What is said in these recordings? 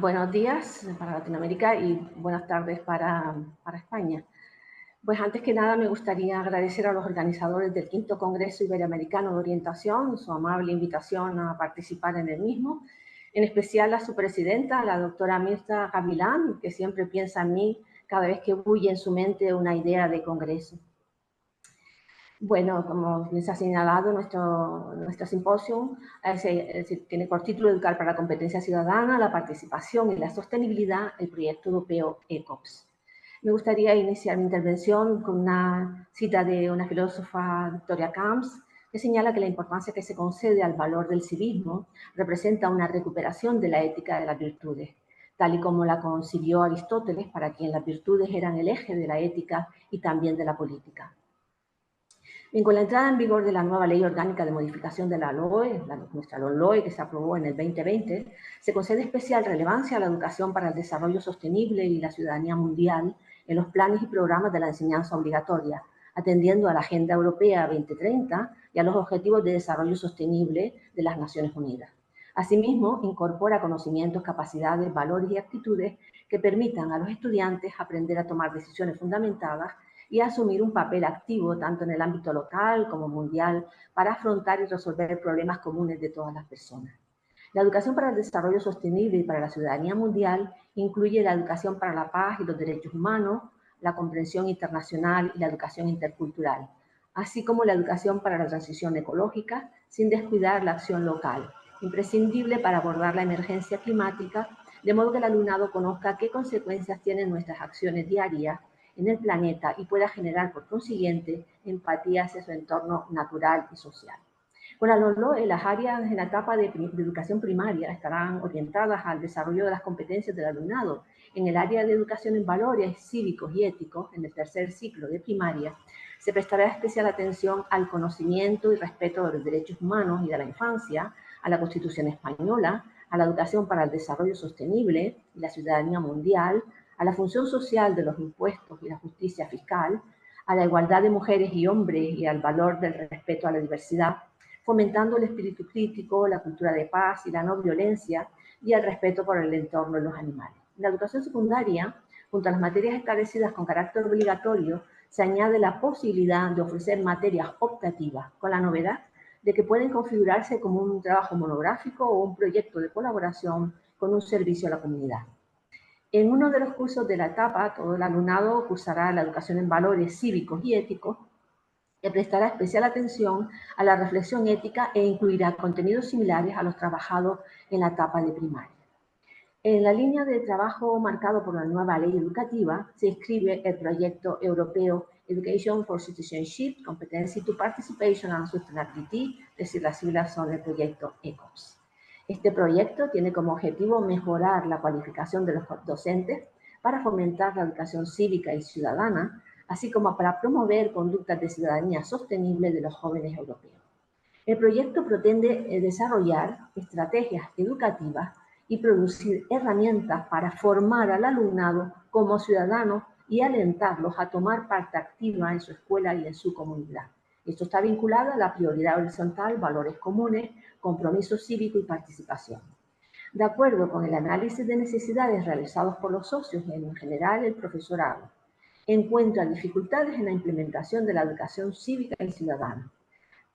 Buenos días para Latinoamérica y buenas tardes para España. Pues antes que nada me gustaría agradecer a los organizadores del V Congreso Iberoamericano de Orientación su amable invitación a participar en el mismo, en especial a su presidenta, la doctora Mirta Gavilán, que siempre piensa en mí cada vez que bulle en su mente una idea de congreso. Bueno, como les ha señalado, nuestro simposio tiene por título Educar para la competencia ciudadana, la participación y la sostenibilidad, el proyecto europeo ECOPS. Me gustaría iniciar mi intervención con una cita de una filósofa, Victoria Camps, que señala que la importancia que se concede al valor del civismo representa una recuperación de la ética de las virtudes, tal y como la concibió Aristóteles, para quien las virtudes eran el eje de la ética y también de la política. Bien, con la entrada en vigor de la nueva Ley Orgánica de Modificación de la LOE, nuestra LOE que se aprobó en el 2020, se concede especial relevancia a la educación para el desarrollo sostenible y la ciudadanía mundial en los planes y programas de la enseñanza obligatoria, atendiendo a la Agenda Europea 2030 y a los Objetivos de Desarrollo Sostenible de las Naciones Unidas. Asimismo, incorpora conocimientos, capacidades, valores y actitudes que permitan a los estudiantes aprender a tomar decisiones fundamentadas y asumir un papel activo tanto en el ámbito local como mundial para afrontar y resolver problemas comunes de todas las personas. La educación para el desarrollo sostenible y para la ciudadanía mundial incluye la educación para la paz y los derechos humanos, la comprensión internacional y la educación intercultural, así como la educación para la transición ecológica, sin descuidar la acción local, imprescindible para abordar la emergencia climática, de modo que el alumnado conozca qué consecuencias tienen nuestras acciones diarias en el planeta y pueda generar, por consiguiente, empatía hacia su entorno natural y social. Con la LOE, las áreas en la etapa de educación primaria estarán orientadas al desarrollo de las competencias del alumnado. En el área de educación en valores cívicos y éticos, en el tercer ciclo de primaria, se prestará especial atención al conocimiento y respeto de los derechos humanos y de la infancia, a la Constitución española, a la educación para el desarrollo sostenible y la ciudadanía mundial, a la función social de los impuestos y la justicia fiscal, a la igualdad de mujeres y hombres y al valor del respeto a la diversidad, fomentando el espíritu crítico, la cultura de paz y la no violencia y el respeto por el entorno y los animales. En la educación secundaria, junto a las materias establecidas con carácter obligatorio, se añade la posibilidad de ofrecer materias optativas, con la novedad de que pueden configurarse como un trabajo monográfico o un proyecto de colaboración con un servicio a la comunidad. En uno de los cursos de la etapa, todo el alumnado cursará la educación en valores cívicos y éticos, que prestará especial atención a la reflexión ética e incluirá contenidos similares a los trabajados en la etapa de primaria. En la línea de trabajo marcado por la nueva ley educativa, se inscribe el proyecto europeo Education for Citizenship, Competency to Participation and Sustainability, es decir, las siglas son el proyecto ECOPS. Este proyecto tiene como objetivo mejorar la cualificación de los docentes para fomentar la educación cívica y ciudadana, así como para promover conductas de ciudadanía sostenible de los jóvenes europeos. El proyecto pretende desarrollar estrategias educativas y producir herramientas para formar al alumnado como ciudadanos y alentarlos a tomar parte activa en su escuela y en su comunidad. Esto está vinculado a la prioridad horizontal, valores comunes, compromiso cívico y participación. De acuerdo con el análisis de necesidades realizados por los socios y en general el profesorado, encuentra dificultades en la implementación de la educación cívica y ciudadana.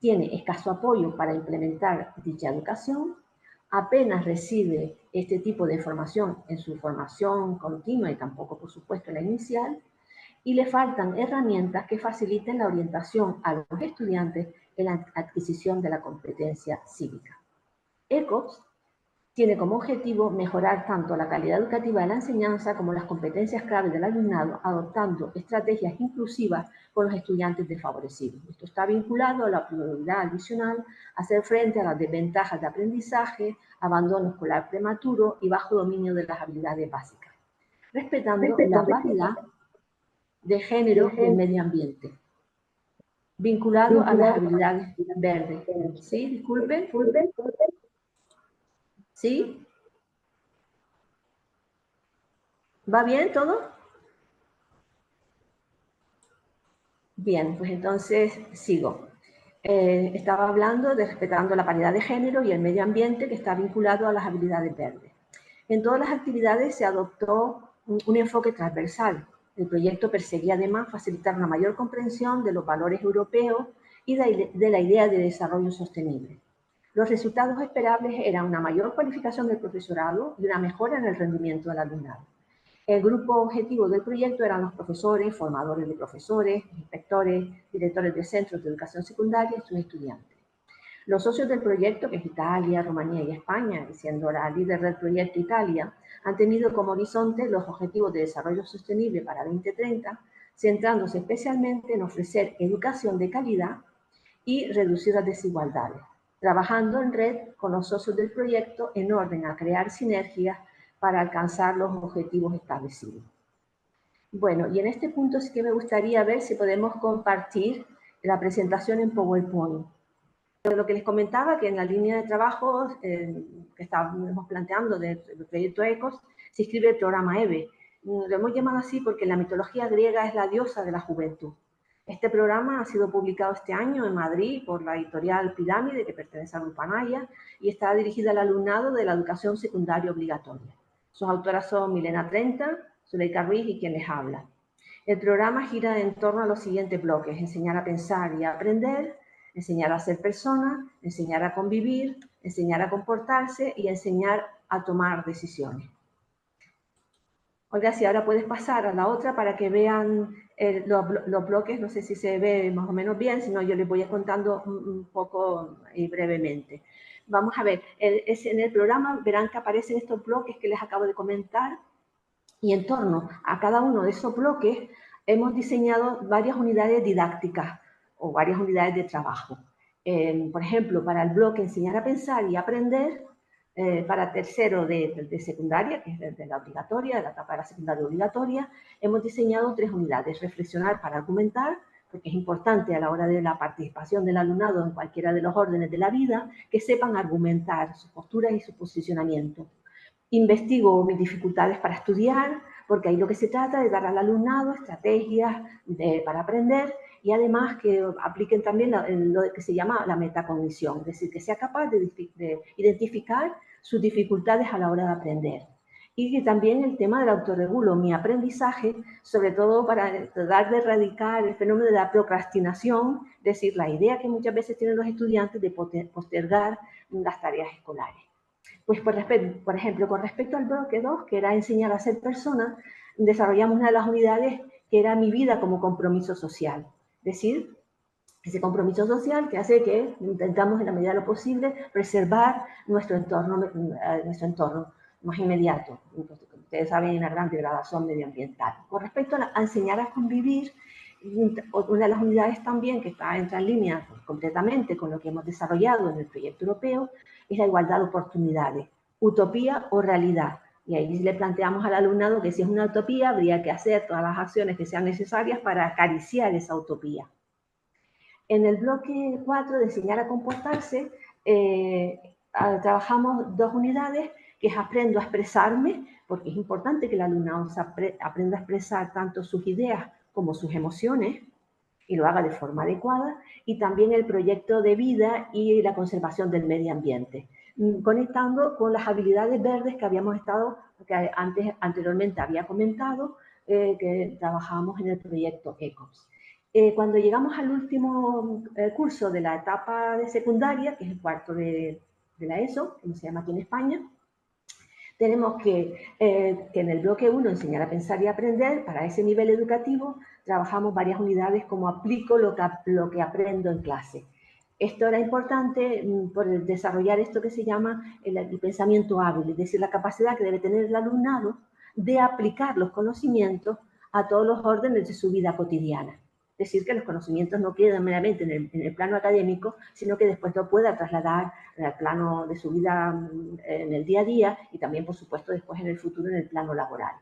Tiene escaso apoyo para implementar dicha educación, apenas recibe este tipo de información en su formación continua y tampoco, por supuesto, en la inicial, y le faltan herramientas que faciliten la orientación a los estudiantes en la adquisición de la competencia cívica. ECOPS tiene como objetivo mejorar tanto la calidad educativa de la enseñanza como las competencias clave del alumnado, adoptando estrategias inclusivas con los estudiantes desfavorecidos. Esto está vinculado a la prioridad adicional, hacer frente a las desventajas de aprendizaje, abandono escolar prematuro y bajo dominio de las habilidades básicas, respetando la paridad de género y el medio ambiente, vinculado a las habilidades verdes. ¿Sí? Disculpen. ¿Sí? ¿Va bien todo? Bien, pues entonces sigo. Estaba hablando de respetando la paridad de género y el medio ambiente que está vinculado a las habilidades verdes. En todas las actividades se adoptó un enfoque transversal. El proyecto perseguía además facilitar una mayor comprensión de los valores europeos y de la idea de desarrollo sostenible. Los resultados esperables eran una mayor cualificación del profesorado y una mejora en el rendimiento del alumnado. El grupo objetivo del proyecto eran los profesores, formadores de profesores, inspectores, directores de centros de educación secundaria y sus estudiantes. Los socios del proyecto, que es Italia, Rumanía y España, y siendo la líder del proyecto Italia, han tenido como horizonte los objetivos de desarrollo sostenible para 2030, centrándose especialmente en ofrecer educación de calidad y reducir las desigualdades, trabajando en red con los socios del proyecto en orden a crear sinergias para alcanzar los objetivos establecidos. Bueno, y en este punto sí que me gustaría ver si podemos compartir la presentación en PowerPoint. Lo que les comentaba, que en la línea de trabajo que estábamos planteando del proyecto ECOS, se inscribe el programa EVE. Lo hemos llamado así porque en la mitología griega es la diosa de la juventud. Este programa ha sido publicado este año en Madrid por la editorial Pirámide, que pertenece a Grupo Anaya, y está dirigida al alumnado de la educación secundaria obligatoria. Sus autoras son Milena Trenta, Zuleika Ruiz y quien les habla. El programa gira en torno a los siguientes bloques: enseñar a pensar y a aprender, enseñar a ser persona, enseñar a convivir, enseñar a comportarse y enseñar a tomar decisiones. Olga, si ahora puedes pasar a la otra para que vean los bloques, no sé si se ve más o menos bien, si no yo les voy contando un poco y brevemente. Vamos a ver, en el programa verán que aparecen estos bloques que les acabo de comentar, y en torno a cada uno de esos bloques hemos diseñado varias unidades didácticas o varias unidades de trabajo. Por ejemplo, para el bloque enseñar a pensar y aprender, para tercero de secundaria, que es de la obligatoria, de la etapa de la secundaria obligatoria, hemos diseñado 3 unidades: reflexionar para argumentar, porque es importante a la hora de la participación del alumnado en cualquiera de los órdenes de la vida, que sepan argumentar sus posturas y su posicionamiento. Investigo mis dificultades para estudiar, porque ahí lo que se trata es de dar al alumnado estrategias para aprender y además que apliquen también lo que se llama la metacognición, es decir, que sea capaz de identificar sus dificultades a la hora de aprender. Y que también el tema del autorregulo, mi aprendizaje, sobre todo para tratar de erradicar el fenómeno de la procrastinación, es decir, la idea que muchas veces tienen los estudiantes de postergar las tareas escolares. Pues por ejemplo, con respecto al bloque 2, que era enseñar a ser persona, desarrollamos una de las unidades que era mi vida como compromiso social. Es decir, ese compromiso social que hace que intentamos en la medida de lo posible preservar nuestro entorno más inmediato. Entonces, ustedes saben, hay una gran degradación medioambiental. Con respecto a enseñar a convivir, una de las unidades también que entra en línea completamente con lo que hemos desarrollado en el proyecto europeo es la igualdad de oportunidades, utopía o realidad. Y ahí le planteamos al alumnado que si es una utopía habría que hacer todas las acciones que sean necesarias para acariciar esa utopía. En el bloque 4 de enseñar a comportarse, trabajamos 2 unidades, que es aprendo a expresarme, porque es importante que el alumnado aprenda a expresar tanto sus ideas como sus emociones, y lo haga de forma adecuada, y también el proyecto de vida y la conservación del medio ambiente, conectando con las habilidades verdes que habíamos que anteriormente había comentado, que trabajábamos en el proyecto ECOS. Cuando llegamos al último curso de la etapa de secundaria, que es el cuarto de la ESO, como se llama aquí en España, tenemos que en el bloque 1, enseñar a pensar y aprender. Para ese nivel educativo trabajamos varias unidades como aplico lo que aprendo en clase. Esto era importante por desarrollar esto que se llama el pensamiento hábil, es decir, la capacidad que debe tener el alumnado de aplicar los conocimientos a todos los órdenes de su vida cotidiana. Es decir, que los conocimientos no quedan meramente en el plano académico, sino que después lo pueda trasladar al plano de su vida en el día a día y también, por supuesto, después en el futuro en el plano laboral.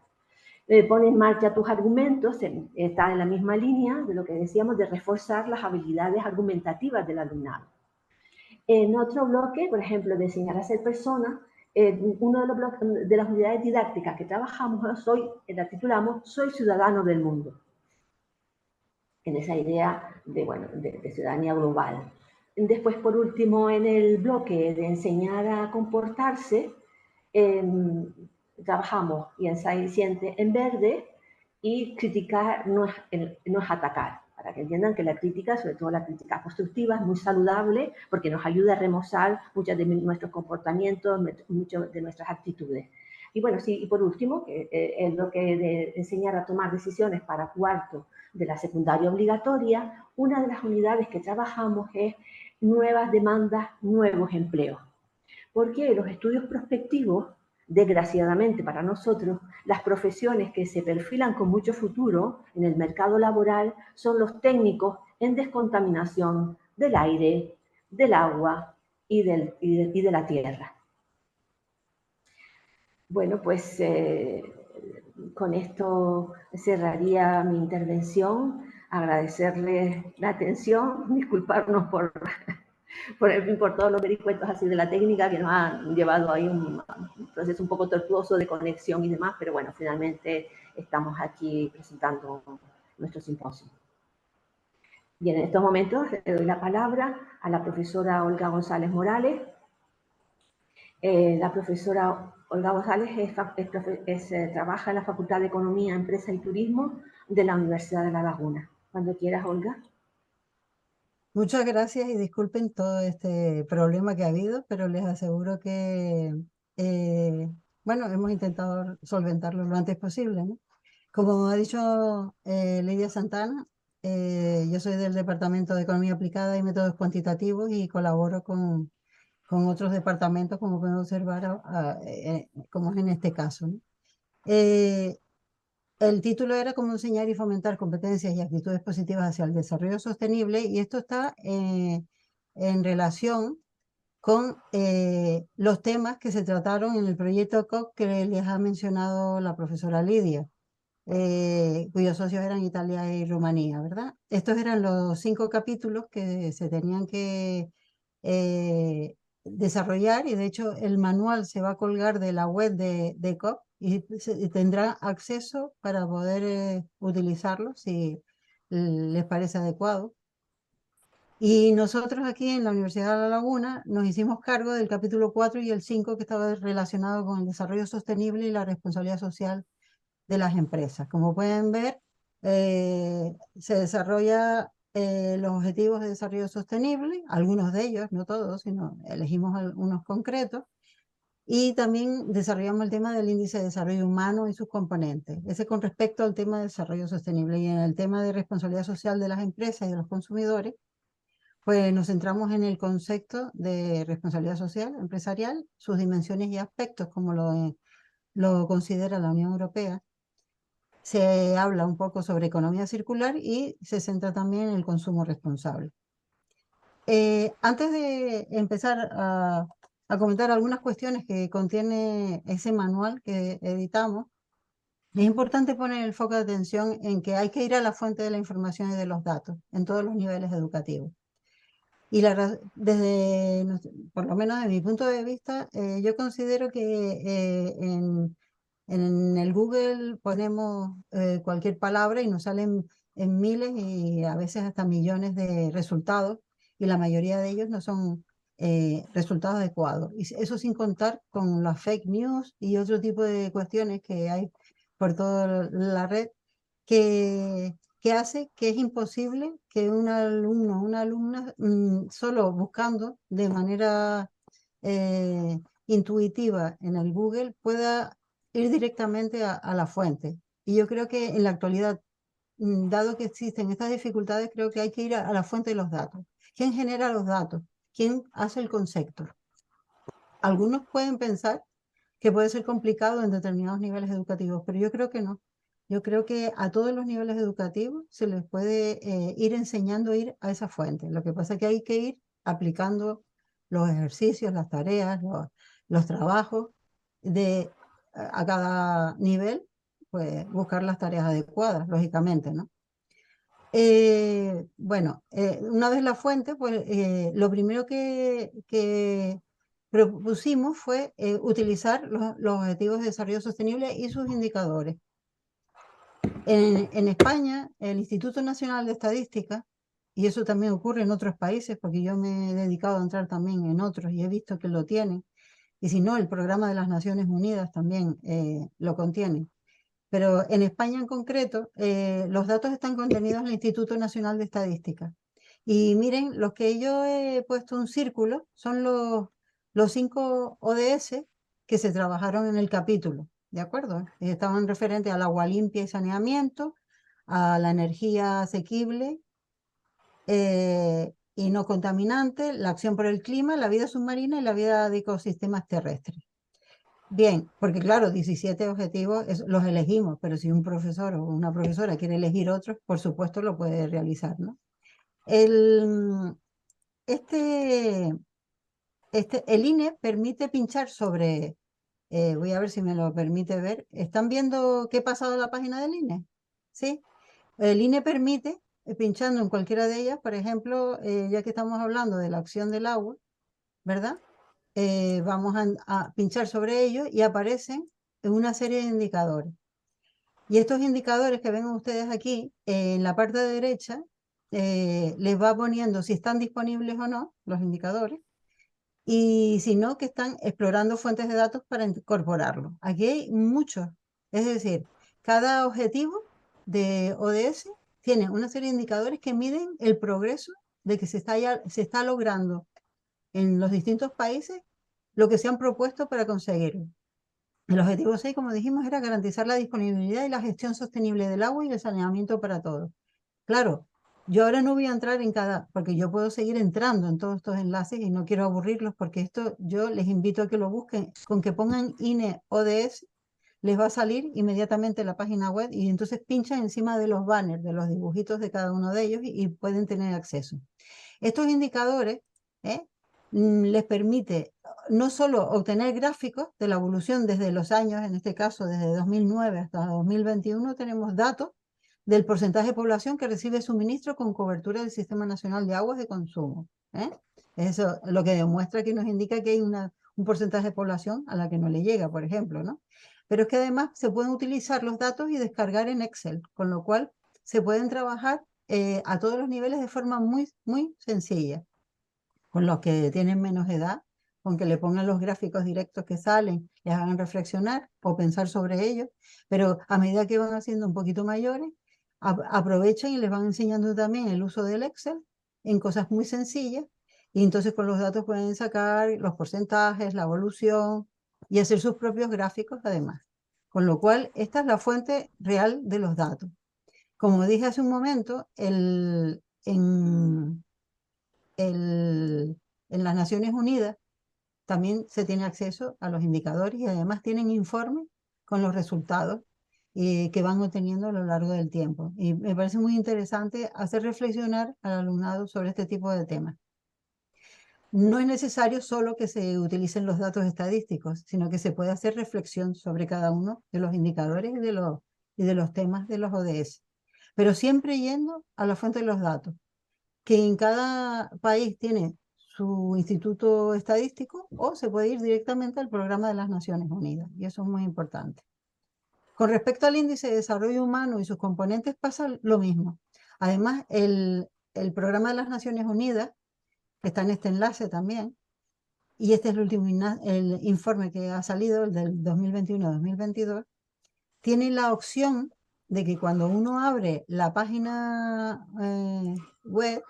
Pone en marcha tus argumentos, está en la misma línea de lo que decíamos de reforzar las habilidades argumentativas del alumnado. En otro bloque, por ejemplo, de enseñar a ser persona, uno de los bloques de las unidades didácticas que trabajamos la titulamos Soy ciudadano del mundo, en esa idea de ciudadanía global. Después, por último, en el bloque de enseñar a comportarse, trabajamos y en Science en verde, y criticar no es atacar. Para que entiendan que la crítica, sobre todo la crítica constructiva, es muy saludable porque nos ayuda a remozar muchos de nuestros comportamientos, muchas de nuestras actitudes. Y bueno, sí, y por último, es lo que de enseñar a tomar decisiones para cuarto de la secundaria obligatoria, una de las unidades que trabajamos es nuevas demandas, nuevos empleos. Porque los estudios prospectivos, desgraciadamente para nosotros, las profesiones que se perfilan con mucho futuro en el mercado laboral son los técnicos en descontaminación del aire, del agua y de la tierra. Bueno, pues con esto cerraría mi intervención. Agradecerles la atención, disculparnos por todos los vericuetos así de la técnica que nos han llevado ahí un proceso un poco tortuoso de conexión y demás, pero bueno, finalmente estamos aquí presentando nuestro simposio. Bien, en estos momentos le doy la palabra a la profesora Olga González Morales. La profesora Olga González trabaja en la Facultad de Economía, Empresa y Turismo de la Universidad de La Laguna. Cuando quieras, Olga. Muchas gracias y disculpen todo este problema que ha habido, pero les aseguro que, bueno, hemos intentado solventarlo lo antes posible, ¿no? Como ha dicho Lidia Santana, yo soy del Departamento de Economía Aplicada y Métodos Cuantitativos y colaboro con otros departamentos, como pueden observar, como es en este caso, ¿no? El título era cómo enseñar y fomentar competencias y actitudes positivas hacia el desarrollo sostenible, y esto está en relación con los temas que se trataron en el proyecto COP que les ha mencionado la profesora Lidia, cuyos socios eran Italia y Rumanía, ¿verdad? Estos eran los 5 capítulos que se tenían que desarrollar, y de hecho el manual se va a colgar de la web de COP y tendrá acceso para poder utilizarlo si les parece adecuado. Y nosotros aquí en la Universidad de La Laguna nos hicimos cargo del capítulo 4 y el 5, que estaba relacionado con el desarrollo sostenible y la responsabilidad social de las empresas. Como pueden ver, se desarrolla los objetivos de desarrollo sostenible, algunos de ellos, no todos, sino elegimos unos concretos, y también desarrollamos el tema del índice de desarrollo humano y sus componentes. Ese con respecto al tema de desarrollo sostenible. Y en el tema de responsabilidad social de las empresas y de los consumidores, pues nos centramos en el concepto de responsabilidad social empresarial, sus dimensiones y aspectos, como lo considera la Unión Europea. Se habla un poco sobre economía circular y se centra también en el consumo responsable. Antes de empezar a comentar algunas cuestiones que contiene ese manual que editamos, es importante poner el foco de atención en que hay que ir a la fuente de la información y de los datos en todos los niveles educativos. Y por lo menos desde mi punto de vista, yo considero que en el Google ponemos cualquier palabra y nos salen en miles y a veces hasta millones de resultados, y la mayoría de ellos no son resultados adecuados. Y eso sin contar con las fake news y otro tipo de cuestiones que hay por toda la red, que hace que es imposible que un alumno o una alumna, solo buscando de manera intuitiva en el Google, pueda ir directamente a la fuente. Y yo creo que en la actualidad, dado que existen estas dificultades, creo que hay que ir a la fuente de los datos. ¿Quién genera los datos? ¿Quién hace el concepto? Algunos pueden pensar que puede ser complicado en determinados niveles educativos, pero yo creo que no. Yo creo que a todos los niveles educativos se les puede ir enseñando a ir a esa fuente. Lo que pasa es que hay que ir aplicando los ejercicios, las tareas, los trabajos a cada nivel, pues buscar las tareas adecuadas, lógicamente, ¿no? Bueno, una vez la fuente, pues lo primero que propusimos fue utilizar los objetivos de desarrollo sostenible y sus indicadores. En España, el Instituto Nacional de Estadística, y eso también ocurre en otros países, porque yo me he dedicado a entrar también en otros y he visto que lo tienen, y si no, el Programa de las Naciones Unidas también lo contiene. Pero en España en concreto, los datos están contenidos en el Instituto Nacional de Estadística. Y miren, los que yo he puesto un círculo son los 5 ODS que se trabajaron en el capítulo, ¿de acuerdo? Estaban referentes al agua limpia y saneamiento, a la energía asequible y no contaminante, la acción por el clima, la vida submarina y la vida de ecosistemas terrestres. Bien, porque claro, 17 objetivos los elegimos, pero si un profesor o una profesora quiere elegir otros, por supuesto lo puede realizar, ¿no? El, este, el INE permite pinchar sobre, voy a ver si me lo permite ver. ¿Están viendo qué ha pasado en la página del INE? ¿Sí? El INE permite, pinchando en cualquiera de ellas, por ejemplo, ya que estamos hablando de la acción del agua, ¿verdad? Vamos a pinchar sobre ellos y aparecen una serie de indicadores. Y estos indicadores que ven ustedes aquí, en la parte derecha, les va poniendo si están disponibles o no los indicadores, y si no, que están explorando fuentes de datos para incorporarlos. Aquí hay muchos, es decir, cada objetivo de ODS tiene una serie de indicadores que miden el progreso de que se está logrando en los distintos países lo que se han propuesto para conseguirlo. El objetivo 6, como dijimos, era garantizar la disponibilidad y la gestión sostenible del agua y el saneamiento para todos. Claro, yo ahora no voy a entrar en cada, porque yo puedo seguir entrando en todos estos enlaces y no quiero aburrirlos porque esto yo les invito a que lo busquen. Con que pongan INE ODS, les va a salir inmediatamente la página web y entonces pinchan encima de los banners, de los dibujitos de cada uno de ellos y pueden tener acceso. Estos indicadores ¿eh? Les permite no solo obtener gráficos de la evolución desde los años, en este caso desde 2009 hasta 2021, tenemos datos del porcentaje de población que recibe suministro con cobertura del Sistema Nacional de Aguas de Consumo. Eso lo que demuestra que nos indica que hay un porcentaje de población a la que no le llega, por ejemplo, ¿no? Pero es que además se pueden utilizar los datos y descargar en Excel, con lo cual se pueden trabajar a todos los niveles de forma muy, muy sencilla. Con los que tienen menos edad, con que le pongan los gráficos directos que salen, les hagan reflexionar o pensar sobre ellos, pero a medida que van haciendo un poquito mayores, aprovechan y les van enseñando también el uso del Excel en cosas muy sencillas, y entonces con los datos pueden sacar los porcentajes, la evolución y hacer sus propios gráficos además. Con lo cual, esta es la fuente real de los datos. Como dije hace un momento, en las Naciones Unidas también se tiene acceso a los indicadores y además tienen informes con los resultados que van obteniendo a lo largo del tiempo. Y me parece muy interesante hacer reflexionar al alumnado sobre este tipo de temas. No es necesario solo que se utilicen los datos estadísticos, sino que se puede hacer reflexión sobre cada uno de los indicadores y de los temas de los ODS, pero siempre yendo a la fuente de los datos, que en cada país tiene su instituto estadístico o se puede ir directamente al programa de las Naciones Unidas, y eso es muy importante. Con respecto al índice de desarrollo humano y sus componentes pasa lo mismo. Además, el programa de las Naciones Unidas, que está en este enlace también, y este es el último el informe que ha salido, el del 2021-2022, tiene la opción de que cuando uno abre la página web,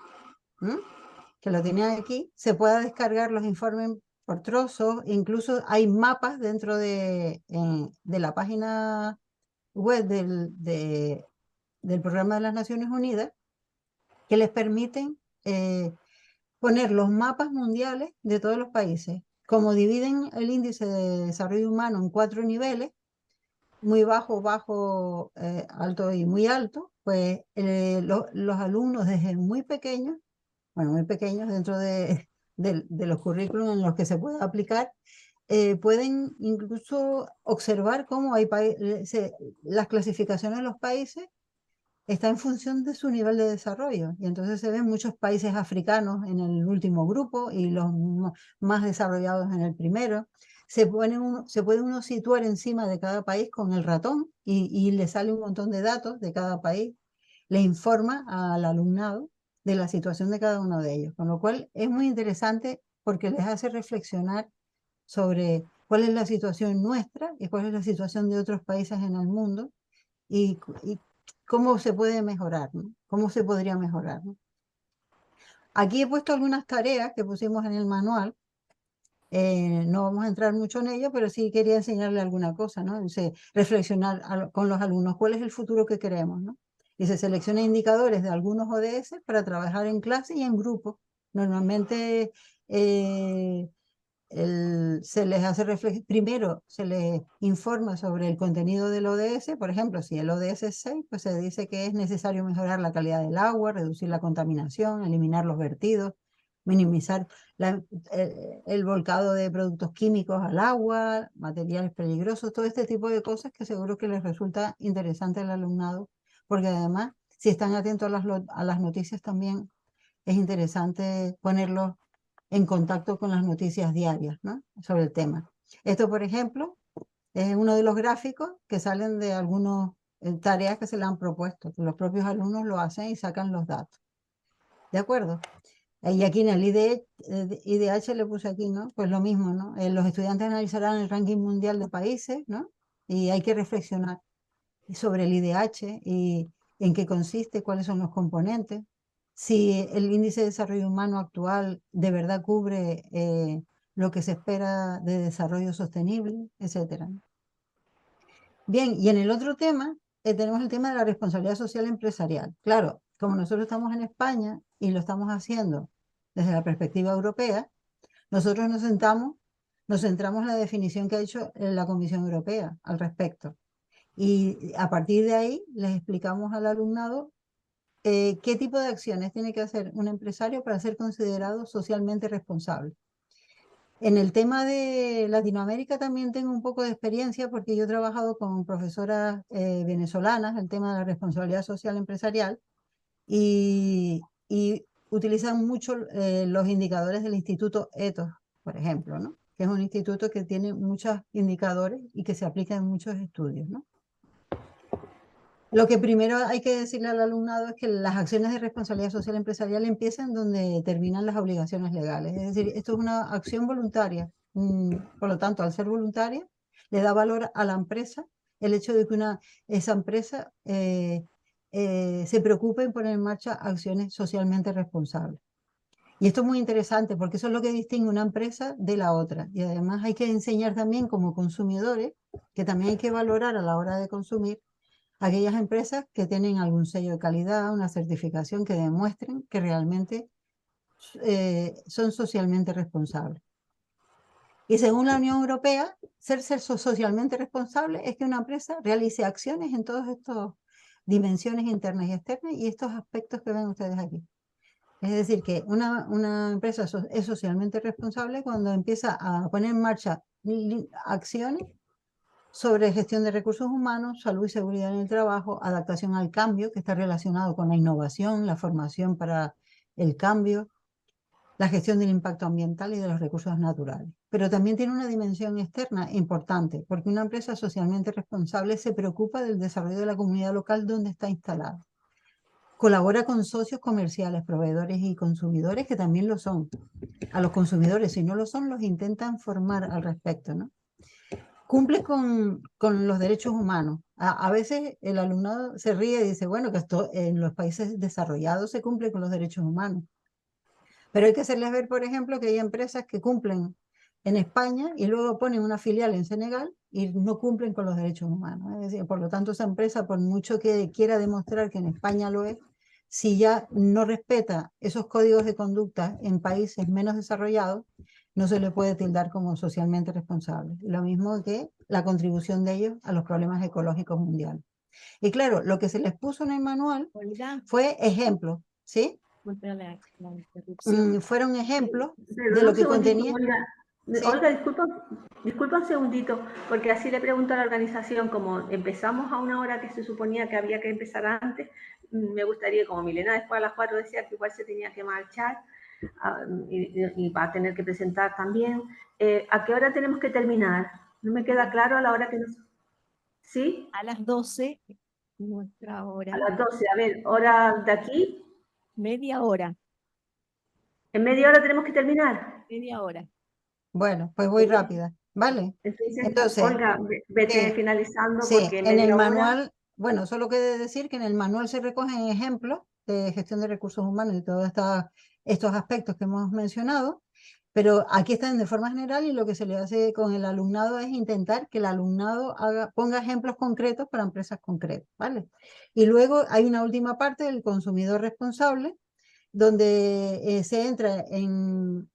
que lo tiene aquí, se pueda descargar los informes por trozos, incluso hay mapas dentro de la página web del Programa de las Naciones Unidas que les permiten poner los mapas mundiales de todos los países. Como dividen el índice de desarrollo humano en 4 niveles, muy bajo, bajo, alto y muy alto, pues los alumnos desde muy pequeños, bueno, muy pequeños dentro de los currículos en los que se puede aplicar, pueden incluso observar cómo hay las clasificaciones de los países está en función de su nivel de desarrollo. Y entonces se ven muchos países africanos en el último grupo y los más desarrollados en el primero. Se puede uno situar encima de cada país con el ratón y le sale un montón de datos de cada país. Le informa al alumnado de la situación de cada uno de ellos. Con lo cual es muy interesante porque les hace reflexionar sobre cuál es la situación nuestra y cuál es la situación de otros países en el mundo y cómo se puede mejorar, ¿no? ¿Cómo se podría mejorar, ¿no? Aquí he puesto algunas tareas que pusimos en el manual. No vamos a entrar mucho en ello, pero sí quería enseñarle alguna cosa, ¿no? Dice, reflexionar con los alumnos cuál es el futuro que queremos, ¿no? Y se selecciona indicadores de algunos ODS para trabajar en clase y en grupo. Normalmente se les hace primero se les informa sobre el contenido del ODS, por ejemplo, si el ODS es 6, pues se dice que es necesario mejorar la calidad del agua, reducir la contaminación, eliminar los vertidos, minimizar el volcado de productos químicos al agua, materiales peligrosos, todo este tipo de cosas que seguro que les resulta interesante al alumnado, porque además, si están atentos a las noticias también, es interesante ponerlos en contacto con las noticias diarias, ¿no? Sobre el tema. Esto, por ejemplo, es uno de los gráficos que salen de algunas tareas que se le han propuesto, que los propios alumnos lo hacen y sacan los datos. ¿De acuerdo? Y aquí en el IDH le puse aquí, ¿no? Pues lo mismo, ¿no? Los estudiantes analizarán el ranking mundial de países, ¿no? Y hay que reflexionar sobre el IDH y en qué consiste, cuáles son los componentes, si el índice de desarrollo humano actual de verdad cubre lo que se espera de desarrollo sostenible, etcétera. Bien, y en el otro tema tenemos el tema de la responsabilidad social empresarial. Claro, como nosotros estamos en España y lo estamos haciendo desde la perspectiva europea, nosotros nos centramos en la definición que ha hecho la Comisión Europea al respecto. Y a partir de ahí les explicamos al alumnado qué tipo de acciones tiene que hacer un empresario para ser considerado socialmente responsable. En el tema de Latinoamérica también tengo un poco de experiencia porque yo he trabajado con profesoras venezolanas el tema de la responsabilidad social empresarial y utilizan mucho los indicadores del Instituto ETHOS, por ejemplo, ¿no? Que es un instituto que tiene muchos indicadores y que se aplica en muchos estudios, ¿no? Lo que primero hay que decirle al alumnado es que las acciones de responsabilidad social empresarial empiezan donde terminan las obligaciones legales. Es decir, esto es una acción voluntaria. Por lo tanto, al ser voluntaria, le da valor a la empresa el hecho de que esa empresa se preocupe en poner en marcha acciones socialmente responsables. Y esto es muy interesante porque eso es lo que distingue una empresa de la otra. Y además hay que enseñar también como consumidores que también hay que valorar a la hora de consumir aquellas empresas que tienen algún sello de calidad, una certificación que demuestren que realmente son socialmente responsables. Y según la Unión Europea, ser socialmente responsable es que una empresa realice acciones en todas estas dimensiones internas y externas y estos aspectos que ven ustedes aquí. Es decir, que una empresa es socialmente responsable cuando empieza a poner en marcha acciones sobre gestión de recursos humanos, salud y seguridad en el trabajo, adaptación al cambio, que está relacionado con la innovación, la formación para el cambio, la gestión del impacto ambiental y de los recursos naturales. Pero también tiene una dimensión externa importante, porque una empresa socialmente responsable se preocupa del desarrollo de la comunidad local donde está instalada. Colabora con socios comerciales, proveedores y consumidores que también lo son. A los consumidores, si no lo son, los intentan formar al respecto, ¿no? Cumple con los derechos humanos. A veces el alumnado se ríe y dice, bueno, que esto en los países desarrollados se cumple con los derechos humanos. Pero hay que hacerles ver, por ejemplo, que hay empresas que cumplen en España y luego ponen una filial en Senegal y no cumplen con los derechos humanos. Es decir, por lo tanto, esa empresa, por mucho que quiera demostrar que en España lo es, si ya no respeta esos códigos de conducta en países menos desarrollados, no se le puede tildar como socialmente responsable. Lo mismo que la contribución de ellos a los problemas ecológicos mundiales. Y claro, lo que se les puso en el manual fue ejemplos, ¿sí? Fueron ejemplos de Perdón lo un que segundito, contenía. Olga. ¿Sí? Olga, disculpa un segundito, porque así le pregunto a la organización, como empezamos a una hora que se suponía que había que empezar antes, me gustaría, como Milena después a las 4 decía que igual se tenía que marchar y va a tener que presentar también, ¿a qué hora tenemos que terminar? No me queda claro a la hora que nos... ¿Sí? A las 12, nuestra A hora. las 12, a ver, hora de aquí. Media hora. ¿En media hora tenemos que terminar? Media hora. Bueno, pues voy rápida, ¿vale? Entonces, Entonces, Olga, vete sí, finalizando sí, porque en el media hora. manual, bueno, solo quede decir que en el manual se recogen ejemplos de gestión de recursos humanos y todos estos aspectos que hemos mencionado, pero aquí están de forma general y lo que se le hace con el alumnado es intentar que el alumnado ponga ejemplos concretos para empresas concretas, ¿vale? Y luego hay una última parte del consumidor responsable, donde se entra en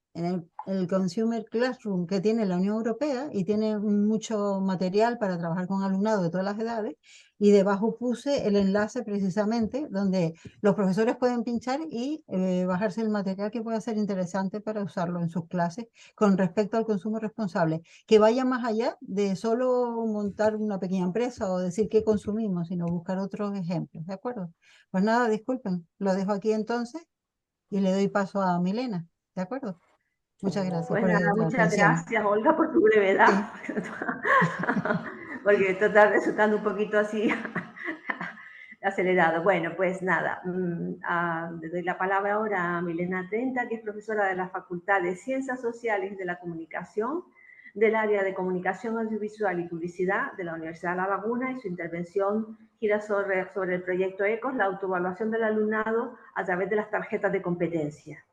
el Consumer Classroom que tiene la Unión Europea y tiene mucho material para trabajar con alumnado de todas las edades. Y debajo puse el enlace precisamente donde los profesores pueden pinchar y bajarse el material que pueda ser interesante para usarlo en sus clases con respecto al consumo responsable, que vaya más allá de solo montar una pequeña empresa o decir qué consumimos, sino buscar otros ejemplos, ¿de acuerdo? Pues nada, disculpen, lo dejo aquí entonces y le doy paso a Milena, ¿de acuerdo? Muchas gracias Pues por nada, la muchas atención. gracias, Olga, por tu brevedad, Sí, porque esto está resultando un poquito así acelerado. Bueno, pues nada, le doy la palabra ahora a Milena Trenta, que es profesora de la Facultad de Ciencias Sociales y de la Comunicación, del área de Comunicación Audiovisual y Publicidad de la Universidad de La Laguna, y su intervención gira sobre el proyecto ECOS, la autoevaluación del alumnado a través de las tarjetas de competencia.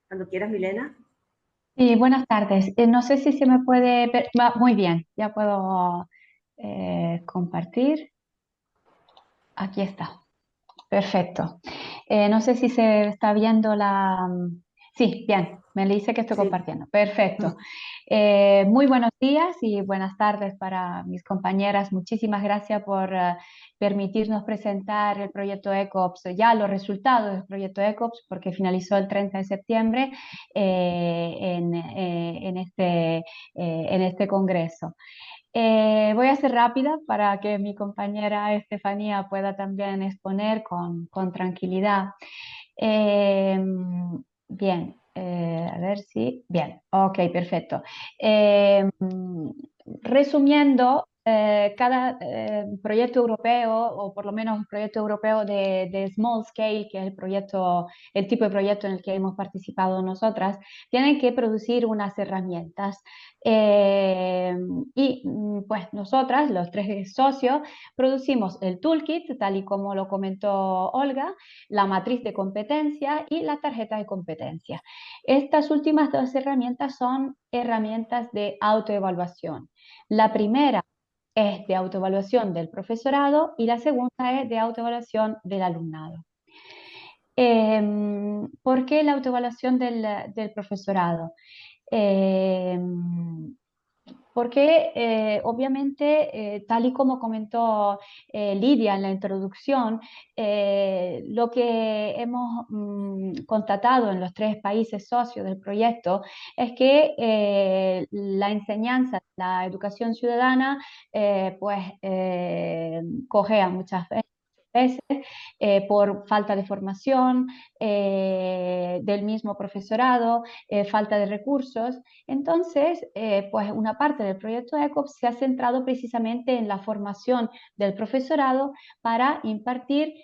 Cuando quieras, Milena. Sí, buenas tardes. No sé si se me puede ver. Muy bien, ya puedo compartir. Aquí está. Perfecto. No sé si se está viendo la... Sí, bien, me dice que estoy Sí. compartiendo. Perfecto. Muy buenos días y buenas tardes para mis compañeras. Muchísimas gracias por permitirnos presentar el proyecto ECOPS, ya los resultados del proyecto ECOPS, porque finalizó el 30 de septiembre en este congreso. Voy a ser rápida para que mi compañera Estefanía pueda también exponer con tranquilidad. Bien, a ver si... Bien, ok, perfecto. Resumiendo, cada proyecto europeo, o por lo menos un proyecto europeo de small scale, que es el tipo de proyecto en el que hemos participado nosotras, tienen que producir unas herramientas. Eh, pues nosotras, los tres socios, producimos el toolkit, tal y como lo comentó Olga, la matriz de competencia y la tarjeta de competencia. Estas últimas dos herramientas son herramientas de autoevaluación. La primera es de autoevaluación del profesorado y la segunda es de autoevaluación del alumnado. ¿Por qué la autoevaluación del profesorado? Porque obviamente, tal y como comentó Lidia en la introducción, lo que hemos constatado en los tres países socios del proyecto es que la enseñanza, la educación ciudadana, cojea muchas veces por falta de formación del mismo profesorado, falta de recursos. Entonces, pues una parte del proyecto ECOPS se ha centrado precisamente en la formación del profesorado para impartir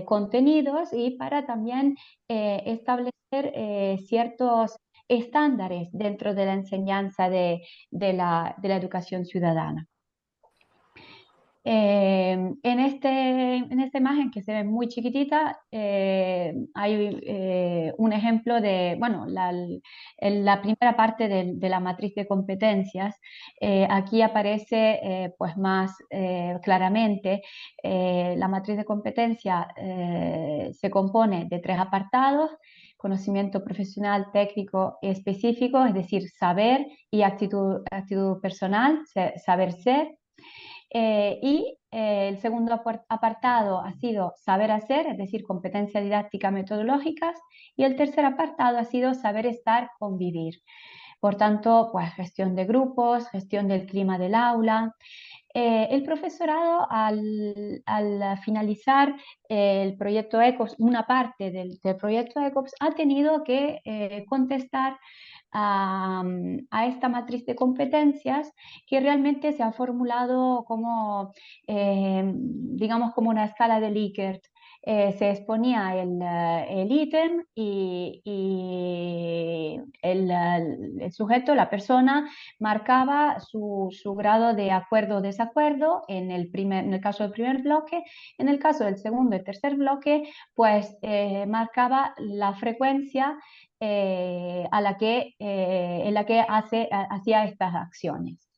contenidos y para también establecer ciertos estándares dentro de la enseñanza de la educación ciudadana. En esta imagen que se ve muy chiquitita hay un ejemplo de, bueno, la primera parte de la matriz de competencias. Aquí aparece pues más claramente. La matriz de competencia se compone de tres apartados: conocimiento profesional, técnico y específico, es decir, saber y actitud personal, saber ser. El segundo apartado ha sido saber hacer, es decir, competencias didácticas metodológicas, y el tercer apartado ha sido saber estar, convivir. Por tanto, pues gestión de grupos, gestión del clima del aula. El profesorado, al finalizar el proyecto ECOPS, una parte del proyecto ECOPS, ha tenido que contestar a esta matriz de competencias, que realmente se ha formulado como, digamos, como una escala de Likert. Se exponía el ítem y el sujeto, la persona, marcaba su grado de acuerdo o desacuerdo en el caso del primer bloque. En el caso del segundo y tercer bloque, pues marcaba la frecuencia en la que hacía estas acciones.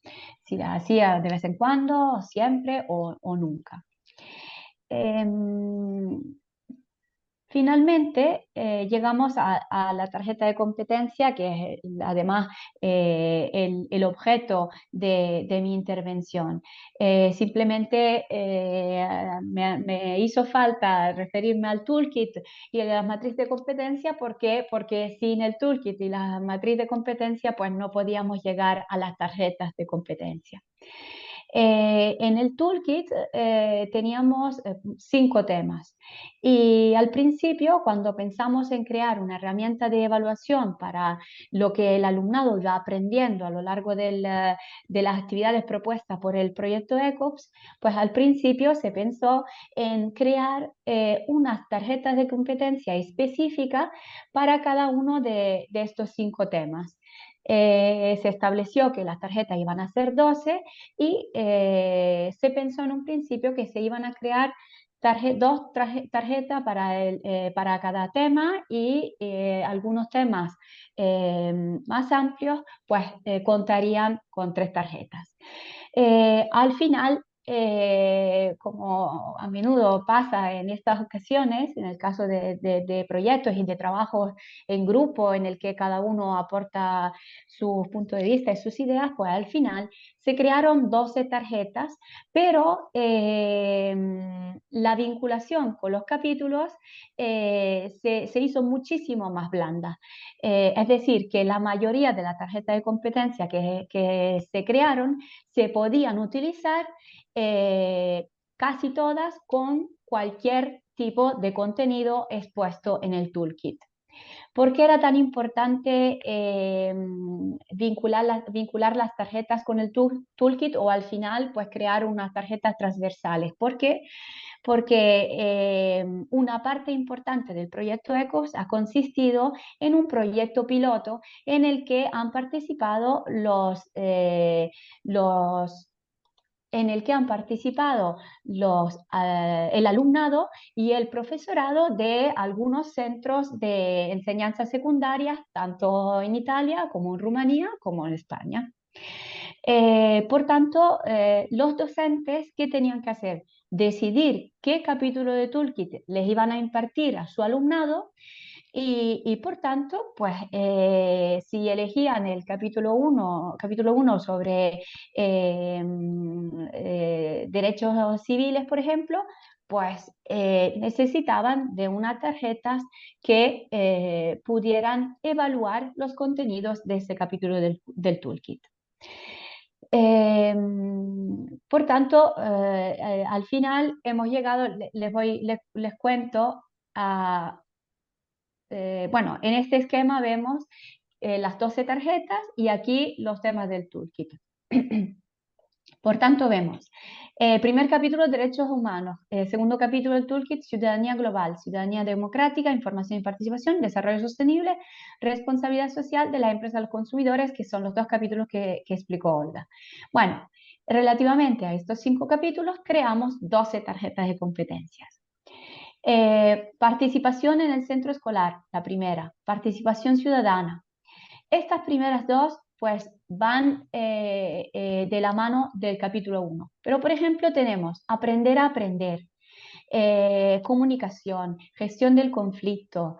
Si la hacía de vez en cuando, siempre o nunca. Finalmente, llegamos a la tarjeta de competencia, que es además el objeto de mi intervención. Simplemente me hizo falta referirme al toolkit y a la matriz de competencia. ¿Por qué? Porque sin el toolkit y la matriz de competencia, pues no podíamos llegar a las tarjetas de competencia. En el toolkit teníamos 5 temas y al principio, cuando pensamos en crear una herramienta de evaluación para lo que el alumnado va aprendiendo a lo largo de las actividades propuestas por el proyecto ECOPS, pues al principio se pensó en crear unas tarjetas de competencia específicas para cada uno de estos 5 temas. Se estableció que las tarjetas iban a ser 12 y se pensó en un principio que se iban a crear dos tarjetas para cada tema y algunos temas más amplios pues contarían con 3 tarjetas. Al final, como a menudo pasa en estas ocasiones, en el caso de proyectos y de trabajos en grupo en el que cada uno aporta su punto de vista y sus ideas, pues al final se crearon 12 tarjetas, pero la vinculación con los capítulos se hizo muchísimo más blanda. Es decir, que la mayoría de las tarjetas de competencia que se crearon se podían utilizar casi todas con cualquier tipo de contenido expuesto en el toolkit. ¿Por qué era tan importante vincular las tarjetas con el toolkit o al final pues crear unas tarjetas transversales? ¿Por qué? Porque una parte importante del proyecto ECOPS ha consistido en un proyecto piloto en el que han participado el alumnado y el profesorado de algunos centros de enseñanza secundaria, tanto en Italia como en Rumanía como en España. Por tanto, los docentes, ¿qué tenían que hacer? Decidir qué capítulo de Toolkit les iban a impartir a su alumnado y por tanto, pues si elegían el capítulo 1 sobre derechos civiles, por ejemplo, pues necesitaban de unas tarjetas que pudieran evaluar los contenidos de ese capítulo del toolkit. Por tanto, al final hemos llegado, les cuento a... bueno, en este esquema vemos las 12 tarjetas y aquí los temas del toolkit. Por tanto, vemos primer capítulo, derechos humanos, segundo capítulo del toolkit, ciudadanía global, ciudadanía democrática, información y participación, desarrollo sostenible, responsabilidad social de la empresa a los consumidores, que son los 2 capítulos que explicó Olga. Bueno, relativamente a estos 5 capítulos creamos 12 tarjetas de competencias. Participación en el centro escolar, la primera. Participación ciudadana. Estas primeras 2 pues van de la mano del capítulo 1. Pero por ejemplo tenemos aprender a aprender, comunicación, gestión del conflicto,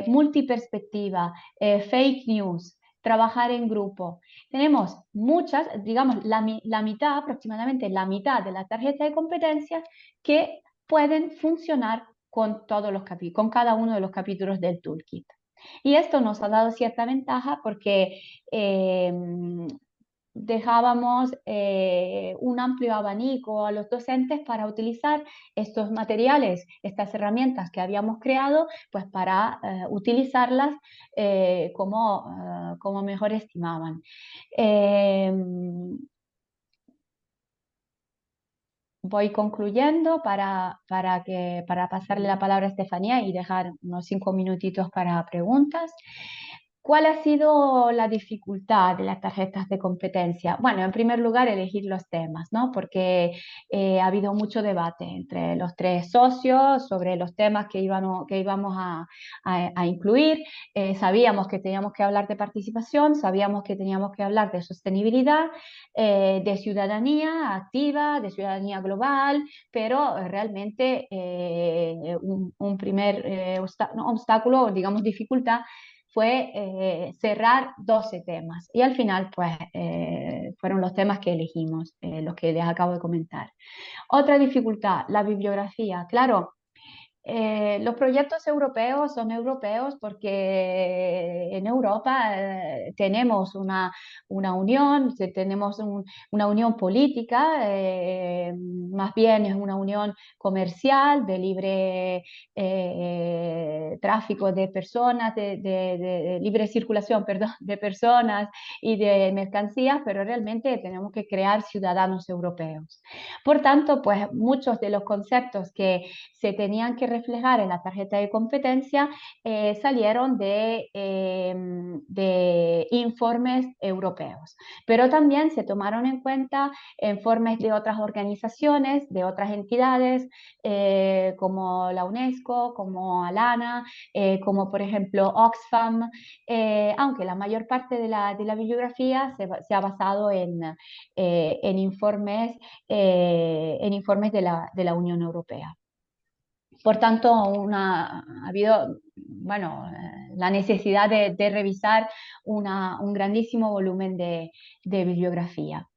multiperspectiva, fake news, trabajar en grupo. Tenemos muchas, digamos la mitad, aproximadamente la mitad de la tarjeta de competencias que pueden funcionar con cada uno de los capítulos del toolkit. Y esto nos ha dado cierta ventaja porque dejábamos un amplio abanico a los docentes para utilizar estos materiales, estas herramientas que habíamos creado, pues para utilizarlas como mejor estimaban. Voy concluyendo para pasarle la palabra a Estefanía y dejar unos 5 minutitos para preguntas. ¿Cuál ha sido la dificultad de las tarjetas de competencia? Bueno, en primer lugar, elegir los temas, ¿no? Porque ha habido mucho debate entre los tres socios sobre los temas que íbamos a incluir. Sabíamos que teníamos que hablar de participación, sabíamos que teníamos que hablar de sostenibilidad, de ciudadanía activa, de ciudadanía global, pero realmente un primer obstáculo, digamos dificultad, fue cerrar 12 temas y al final pues fueron los temas que elegimos, los que les acabo de comentar. Otra dificultad, la bibliografía. Claro, los proyectos europeos son europeos porque en Europa tenemos una unión, tenemos una unión política, más bien es una unión comercial de libre tráfico de personas, de libre circulación, perdón, de personas y de mercancías, pero realmente tenemos que crear ciudadanos europeos. Por tanto, pues muchos de los conceptos que se tenían que reflejar en la tarjeta de competencia salieron de informes europeos, pero también se tomaron en cuenta informes de otras organizaciones, de otras entidades, como la UNESCO, como Alana, como por ejemplo Oxfam, aunque la mayor parte de la bibliografía se ha basado en informes de la Unión Europea. Por tanto, ha habido la necesidad de revisar un grandísimo volumen de bibliografía.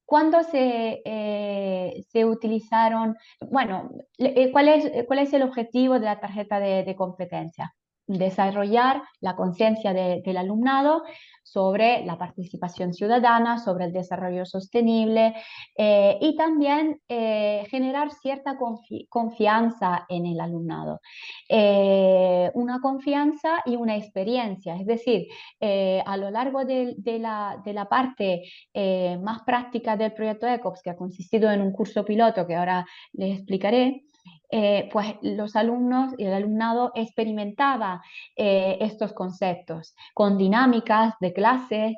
¿Cuándo se utilizaron? Bueno, ¿cuál es el objetivo de la tarjeta de competencia? Desarrollar la conciencia del alumnado sobre la participación ciudadana, sobre el desarrollo sostenible y también generar cierta confianza en el alumnado. Una confianza y una experiencia, es decir, a lo largo de la parte más práctica del proyecto ECOPS, que ha consistido en un curso piloto que ahora les explicaré, pues los alumnos y el alumnado experimentaba estos conceptos con dinámicas de clase,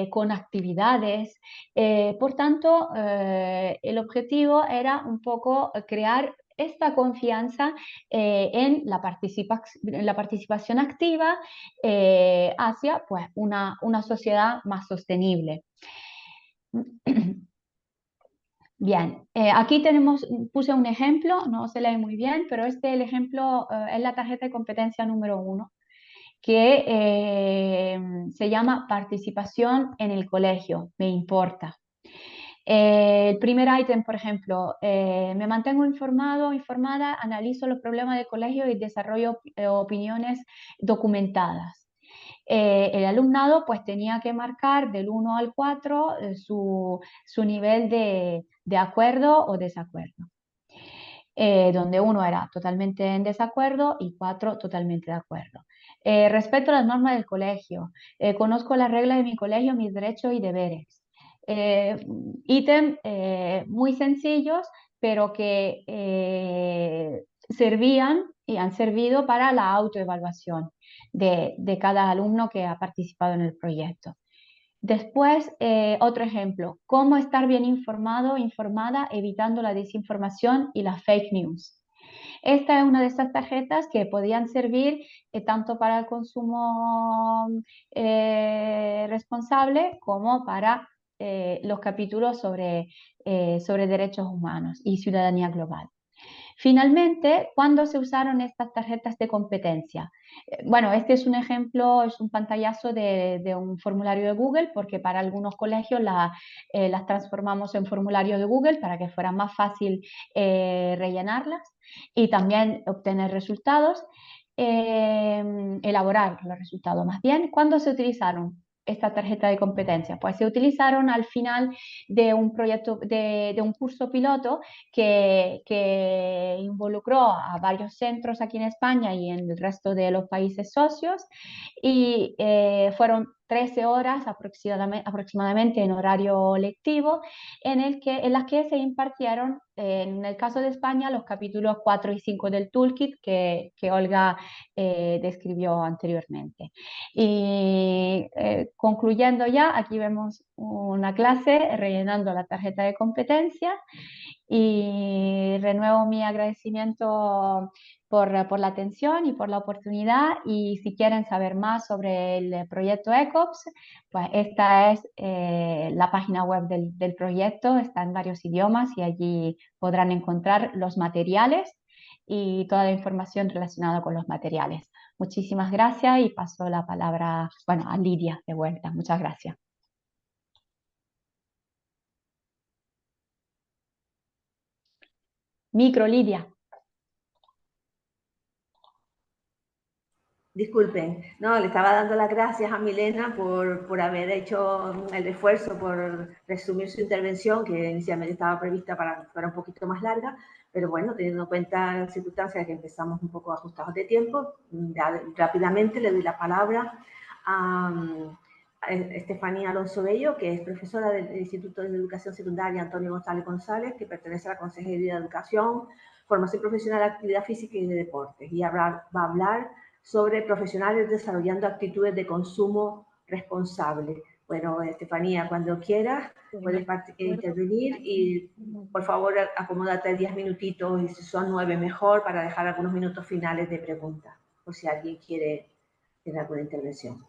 con actividades. Por tanto, el objetivo era un poco crear esta confianza en la participación activa hacia pues, una sociedad más sostenible. Bien, aquí puse un ejemplo, no se lee muy bien, pero el ejemplo es la tarjeta de competencia número 1, que se llama participación en el colegio, me importa. El primer ítem, por ejemplo, me mantengo informada, analizo los problemas del colegio y desarrollo opiniones documentadas. El alumnado pues tenía que marcar del 1 al 4 su nivel de acuerdo o desacuerdo. Donde 1 era totalmente en desacuerdo y 4 totalmente de acuerdo. Respeto las normas del colegio, conozco las reglas de mi colegio, mis derechos y deberes. Ítem muy sencillos, pero que servían y han servido para la autoevaluación de cada alumno que ha participado en el proyecto. Después, otro ejemplo, cómo estar bien informado, informada, evitando la desinformación y las fake news. Esta es una de esas tarjetas que podían servir tanto para el consumo responsable como para los capítulos sobre derechos humanos y ciudadanía global. Finalmente, ¿cuándo se usaron estas tarjetas de competencia? Bueno, este es un ejemplo, es un pantallazo de un formulario de Google, porque para algunos colegios las transformamos en formulario de Google para que fuera más fácil rellenarlas y también obtener resultados, elaborar los resultados más bien. ¿Cuándo se utilizaron esta tarjeta de competencia? Pues se utilizaron al final de un proyecto, de un curso piloto que involucró a varios centros aquí en España y en el resto de los países socios y fueron 13 horas aproximadamente en horario lectivo, en las que se impartieron, en el caso de España, los capítulos 4 y 5 del toolkit que Olga describió anteriormente. Y concluyendo ya, aquí vemos una clase rellenando la tarjeta de competencias y renuevo mi agradecimiento por la atención y por la oportunidad. Y si quieren saber más sobre el proyecto ECOPS, pues esta es la página web del proyecto, está en varios idiomas y allí podrán encontrar los materiales y toda la información relacionada con los materiales. Muchísimas gracias y paso la palabra, bueno, a Lidia de vuelta. Muchas gracias. Micro, Lidia. Disculpen, no, le estaba dando las gracias a Milena por haber hecho el esfuerzo, por resumir su intervención, que inicialmente estaba prevista para que fuera un poquito más larga, pero bueno, teniendo en cuenta las circunstancias que empezamos un poco ajustados de tiempo, ya rápidamente le doy la palabra a Estefanía Alonso Bello, que es profesora del Instituto de Educación Secundaria Antonio González González, que pertenece a la Consejería de Educación, Formación Profesional, Actividad Física y de Deportes, y va a hablar sobre profesionales desarrollando actitudes de consumo responsable. Bueno, Estefanía, cuando quieras puedes intervenir y por favor acomódate 10 minutitos y si son 9 mejor para dejar algunos minutos finales de preguntas, por si alguien quiere tener alguna intervención.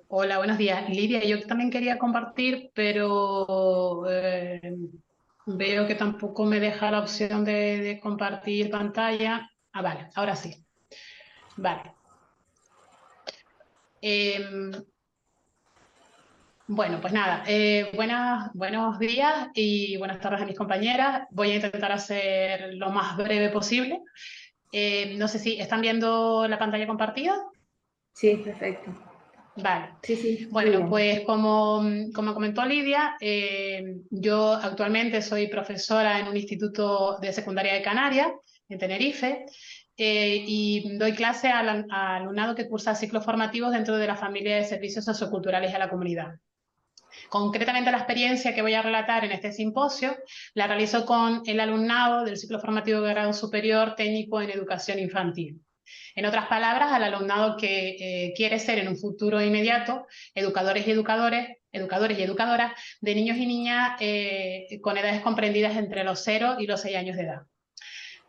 Hola, buenos días. Lidia, yo también quería compartir, pero veo que tampoco me deja la opción de compartir pantalla. Ah, vale, ahora sí. Vale. Bueno, pues nada, buenos días y buenas tardes a mis compañeras. Voy a intentar hacer lo más breve posible. No sé si están viendo la pantalla compartida. Sí, perfecto. Vale. Sí, bueno, pues como comentó Lidia, yo actualmente soy profesora en un instituto de secundaria de Canarias, en Tenerife, y doy clase al alumnado que cursa ciclos formativos dentro de la familia de servicios socioculturales a la comunidad. Concretamente, la experiencia que voy a relatar en este simposio la realizo con el alumnado del ciclo formativo de grado superior técnico en educación infantil. En otras palabras, al alumnado que quiere ser en un futuro inmediato educadores y educadoras de niños y niñas con edades comprendidas entre los 0 y los 6 años de edad.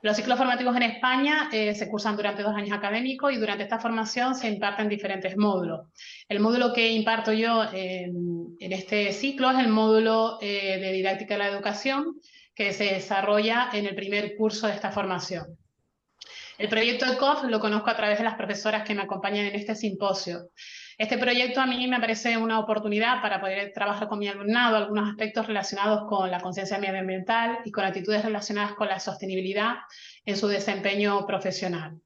Los ciclos formativos en España se cursan durante 2 años académicos y durante esta formación se imparten diferentes módulos. El módulo que imparto yo en este ciclo es el módulo de didáctica de la educación, que se desarrolla en el primer curso de esta formación. El proyecto ECOF lo conozco a través de las profesoras que me acompañan en este simposio. Este proyecto a mí me parece una oportunidad para poder trabajar con mi alumnado algunos aspectos relacionados con la conciencia medioambiental y con actitudes relacionadas con la sostenibilidad en su desempeño profesional.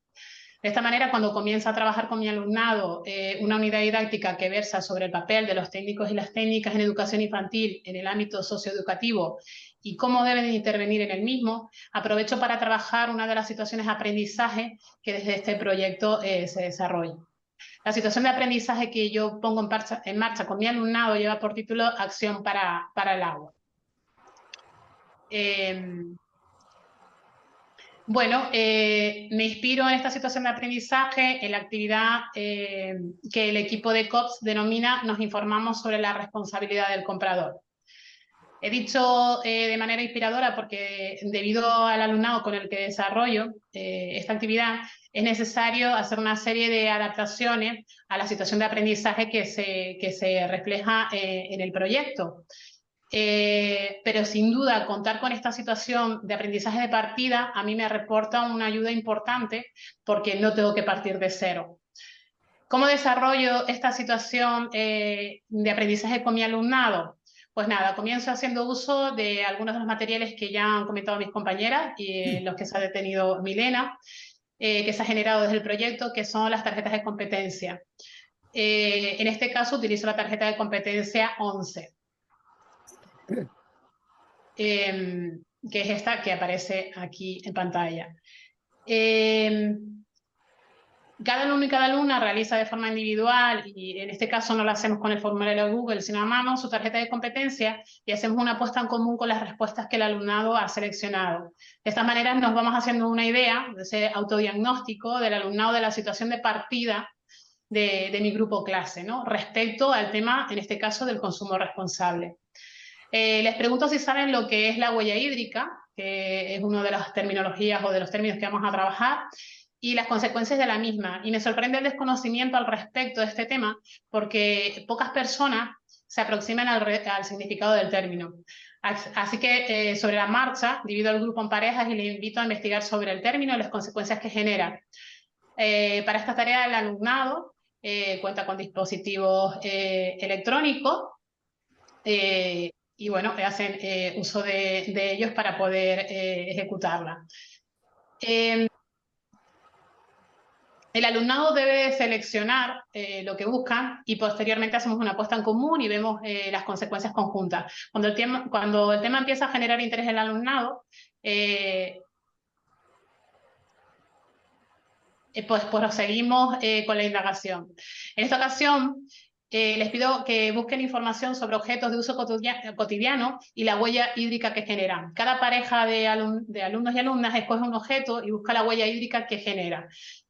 De esta manera, cuando comienzo a trabajar con mi alumnado una unidad didáctica que versa sobre el papel de los técnicos y las técnicas en educación infantil en el ámbito socioeducativo y cómo deben intervenir en el mismo, aprovecho para trabajar una de las situaciones de aprendizaje que desde este proyecto se desarrolla. La situación de aprendizaje que yo pongo en marcha con mi alumnado lleva por título Acción para el agua. Bueno, me inspiro en esta situación de aprendizaje en la actividad que el equipo de COPS denomina Nos informamos sobre la responsabilidad del comprador. He dicho de manera inspiradora porque debido al alumnado con el que desarrollo esta actividad es necesario hacer una serie de adaptaciones a la situación de aprendizaje que se refleja en el proyecto. Pero sin duda contar con esta situación de aprendizaje de partida a mí me reporta una ayuda importante porque no tengo que partir de cero. ¿Cómo desarrollo esta situación de aprendizaje con mi alumnado? Pues nada, comienzo haciendo uso de algunos de los materiales que ya han comentado mis compañeras y los que se ha detenido Milena, que se ha generado desde el proyecto, que son las tarjetas de competencia. En este caso utilizo la tarjeta de competencia 11. Que es esta que aparece aquí en pantalla. cada alumno y cada alumna realiza de forma individual, y en este caso no lo hacemos con el formulario de Google, sino a mano, su tarjeta de competencia y hacemos una puesta en común con las respuestas que el alumnado ha seleccionado. De esta manera nos vamos haciendo una idea de ese autodiagnóstico del alumnado, de la situación de partida de mi grupo clase, ¿no? Respecto al tema, en este caso, del consumo responsable. Les pregunto si saben lo que es la huella hídrica, que es una de las terminologías o de los términos que vamos a trabajar, y las consecuencias de la misma. Y me sorprende el desconocimiento al respecto de este tema, porque pocas personas se aproximan al significado del término. Así que sobre la marcha divido el grupo en parejas y les invito a investigar sobre el término y las consecuencias que genera. Para esta tarea el alumnado cuenta con dispositivos electrónicos y bueno, hacen uso de ellos para poder ejecutarla. El alumnado debe seleccionar lo que buscan y posteriormente hacemos una puesta en común y vemos las consecuencias conjuntas. Cuando el tema empieza a generar interés en el alumnado, pues proseguimos con la indagación. En esta ocasión les pido que busquen información sobre objetos de uso cotidiano y la huella hídrica que generan. Cada pareja de alumnos y alumnas escoge un objeto y busca la huella hídrica que genera.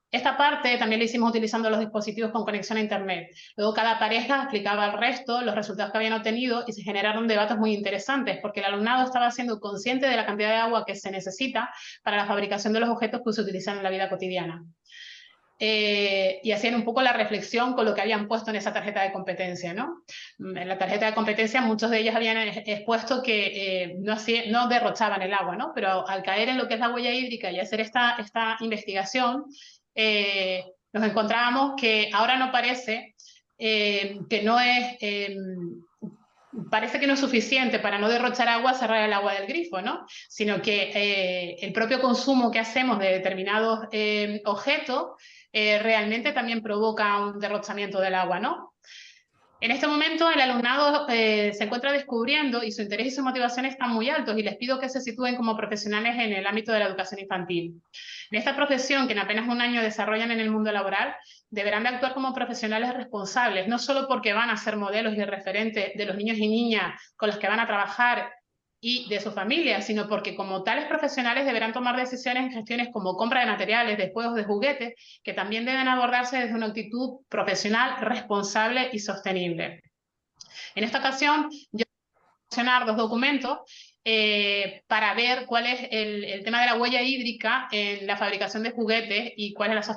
Esta parte también la hicimos utilizando los dispositivos con conexión a Internet. Luego cada pareja explicaba al resto los resultados que habían obtenido y se generaron debates muy interesantes porque el alumnado estaba siendo consciente de la cantidad de agua que se necesita para la fabricación de los objetos que se utilizan en la vida cotidiana. Y hacían un poco la reflexión con lo que habían puesto en esa tarjeta de competencia, ¿no? En la tarjeta de competencia muchos de ellos habían expuesto que no derrochaban el agua, ¿no? Pero al caer en lo que es la huella hídrica y hacer esta investigación, nos encontrábamos que ahora no parece que no es... parece que no es suficiente para no derrochar agua cerrar el agua del grifo, ¿no? Sino que el propio consumo que hacemos de determinados objetos realmente también provoca un derrochamiento del agua, ¿no? En este momento el alumnado se encuentra descubriendo y su interés y su motivación están muy altos y les pido que se sitúen como profesionales en el ámbito de la educación infantil. En esta profesión que en apenas un año desarrollan en el mundo laboral, deberán de actuar como profesionales responsables, no solo porque van a ser modelos y referentes de los niños y niñas con los que van a trabajar y de su familia, sino porque como tales profesionales deberán tomar decisiones en gestiones como compra de materiales, de juegos, de juguetes, que también deben abordarse desde una actitud profesional, responsable y sostenible. En esta ocasión, yo voy a mencionar dos documentos para ver cuál es el tema de la huella hídrica en la fabricación de juguetes y cuál es la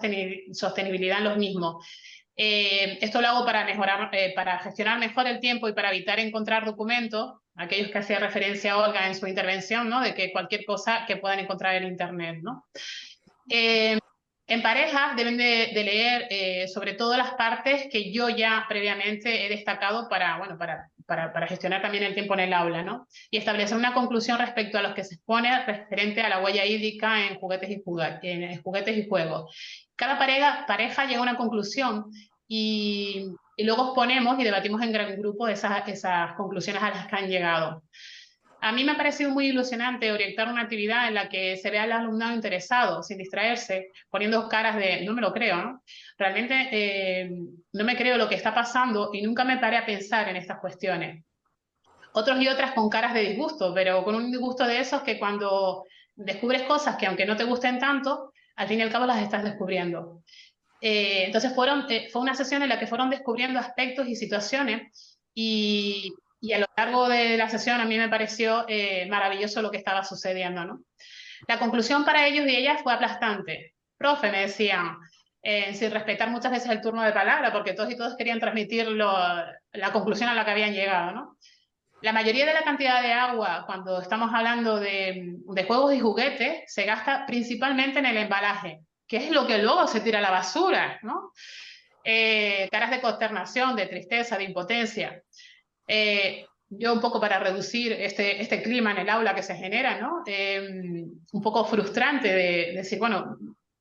sostenibilidad en los mismos. Esto lo hago para mejorar, para gestionar mejor el tiempo y para evitar encontrar documentos, aquellos que hacía referencia Olga en su intervención, ¿no? De que cualquier cosa que puedan encontrar en Internet, ¿no? En pareja deben de leer sobre todo las partes que yo ya previamente he destacado para gestionar también el tiempo en el aula, ¿no? Y establecer una conclusión respecto a los que se expone referente a la huella hídrica en juguetes y juegos. Cada pareja llega a una conclusión y luego exponemos y debatimos en gran grupo esas conclusiones a las que han llegado. A mí me ha parecido muy ilusionante orientar una actividad en la que se vea al alumnado interesado, sin distraerse, poniendo caras de no me lo creo, ¿no? Realmente no me creo lo que está pasando y nunca me paré a pensar en estas cuestiones. Otros y otras con caras de disgusto, pero con un disgusto de esos que cuando descubres cosas que aunque no te gusten tanto, al fin y al cabo las estás descubriendo. Entonces fue una sesión en la que fueron descubriendo aspectos y situaciones y a lo largo de la sesión a mí me pareció maravilloso lo que estaba sucediendo, ¿no? La conclusión para ellos y ellas fue aplastante. Profe, me decían, sin respetar muchas veces el turno de palabra, porque todos y todas querían transmitir la conclusión a la que habían llegado, ¿no? La mayoría de la cantidad de agua, cuando estamos hablando de juegos y juguetes, se gasta principalmente en el embalaje, que es lo que luego se tira a la basura, ¿no? Caras de consternación, de tristeza, de impotencia. Yo un poco para reducir este clima en el aula que se genera, ¿no? Un poco frustrante de decir, bueno,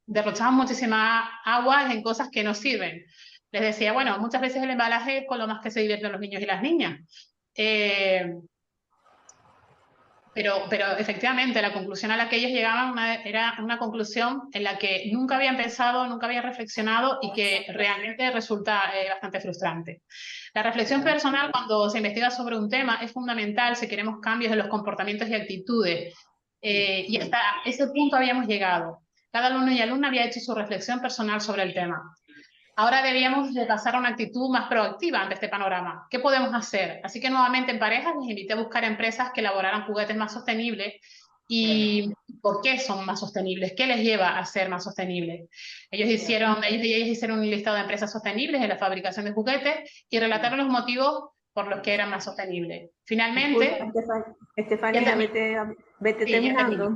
derrochamos muchísima agua en cosas que no sirven. Les decía, bueno, muchas veces el embalaje es con lo más que se divierten los niños y las niñas. Pero efectivamente la conclusión a la que ellos llegaban era una conclusión en la que nunca habían pensado, nunca habían reflexionado y que realmente resulta bastante frustrante. La reflexión personal cuando se investiga sobre un tema es fundamental si queremos cambios en los comportamientos y actitudes. Y hasta ese punto habíamos llegado. Cada alumno y alumna había hecho su reflexión personal sobre el tema. Ahora debíamos de pasar a una actitud más proactiva ante este panorama. ¿Qué podemos hacer? Así que nuevamente en parejas les invité a buscar empresas que elaboraran juguetes más sostenibles. ¿Y por qué son más sostenibles? ¿Qué les lleva a ser más sostenibles? Ellos y ellas hicieron un listado de empresas sostenibles en la fabricación de juguetes y relataron los motivos por los que eran más sostenibles. Finalmente... Estefanía, vete Sí, ya terminando.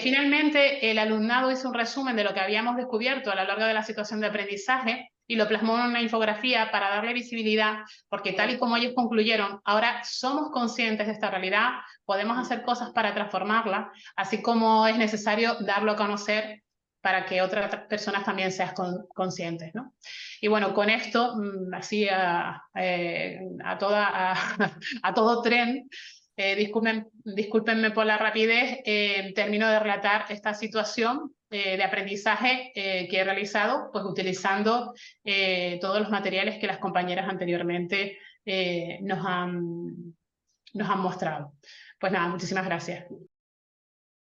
Finalmente, el alumnado hizo un resumen de lo que habíamos descubierto a lo largo de la situación de aprendizaje y lo plasmó en una infografía para darle visibilidad, porque tal y como ellos concluyeron, ahora somos conscientes de esta realidad, podemos hacer cosas para transformarla, así como es necesario darlo a conocer para que otras personas también sean conscientes, ¿no? Y bueno, con esto, así a todo tren, discúlpenme por la rapidez, termino de relatar esta situación de aprendizaje que he realizado, pues utilizando todos los materiales que las compañeras anteriormente nos han mostrado. Pues nada, muchísimas gracias.